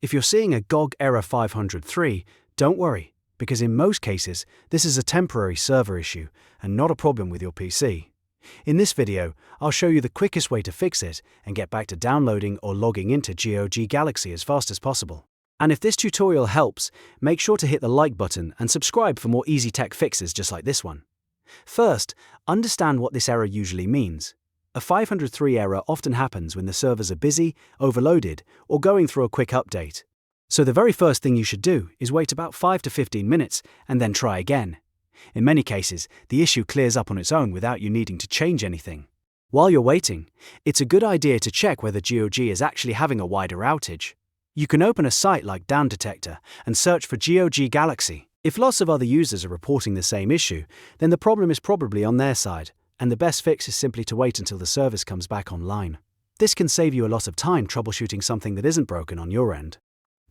If you're seeing a GOG error 503, don't worry, because in most cases, this is a temporary server issue and not a problem with your PC. In this video, I'll show you the quickest way to fix it and get back to downloading or logging into GOG Galaxy as fast as possible. And if this tutorial helps, make sure to hit the like button and subscribe for more easy tech fixes just like this one. First, understand what this error usually means. A 503 error often happens when the servers are busy, overloaded, or going through a quick update. So the very first thing you should do is wait about 5 to 15 minutes and then try again. In many cases, the issue clears up on its own without you needing to change anything. While you're waiting, it's a good idea to check whether GOG is actually having a wider outage. You can open a site like Downdetector and search for GOG Galaxy. If lots of other users are reporting the same issue, then the problem is probably on their side, and the best fix is simply to wait until the service comes back online. This can save you a lot of time troubleshooting something that isn't broken on your end.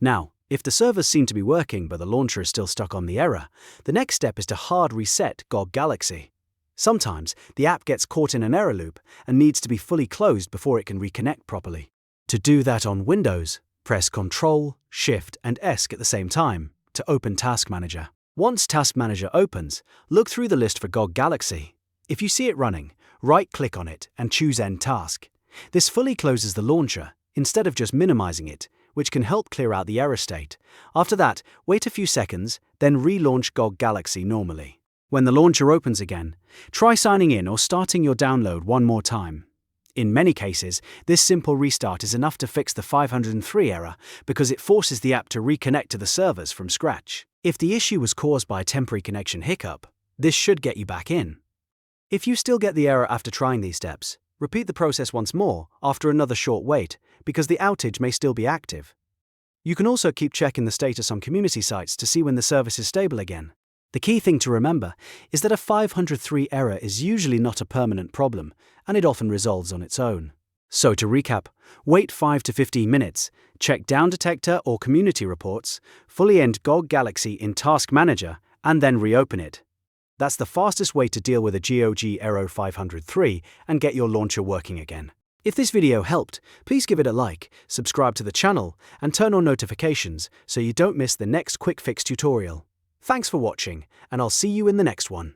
Now, if the servers seem to be working but the launcher is still stuck on the error, the next step is to hard reset GOG Galaxy. Sometimes, the app gets caught in an error loop and needs to be fully closed before it can reconnect properly. To do that on Windows, press Ctrl, Shift, and ESC at the same time to open Task Manager. Once Task Manager opens, look through the list for GOG Galaxy. If you see it running, right-click on it and choose End Task. This fully closes the launcher, instead of just minimizing it, which can help clear out the error state. After that, wait a few seconds, then relaunch GOG Galaxy normally. When the launcher opens again, try signing in or starting your download one more time. In many cases, this simple restart is enough to fix the 503 error because it forces the app to reconnect to the servers from scratch. If the issue was caused by a temporary connection hiccup, this should get you back in. If you still get the error after trying these steps, repeat the process once more after another short wait because the outage may still be active. You can also keep checking the status on community sites to see when the service is stable again. The key thing to remember is that a 503 error is usually not a permanent problem, and it often resolves on its own. So to recap, wait 5 to 15 minutes, check Downdetector or community reports, fully end GOG Galaxy in Task Manager, and then reopen it. That's the fastest way to deal with a GOG error 503 and get your launcher working again. If this video helped, please give it a like, subscribe to the channel, and turn on notifications so you don't miss the next quick fix tutorial. Thanks for watching, and I'll see you in the next one.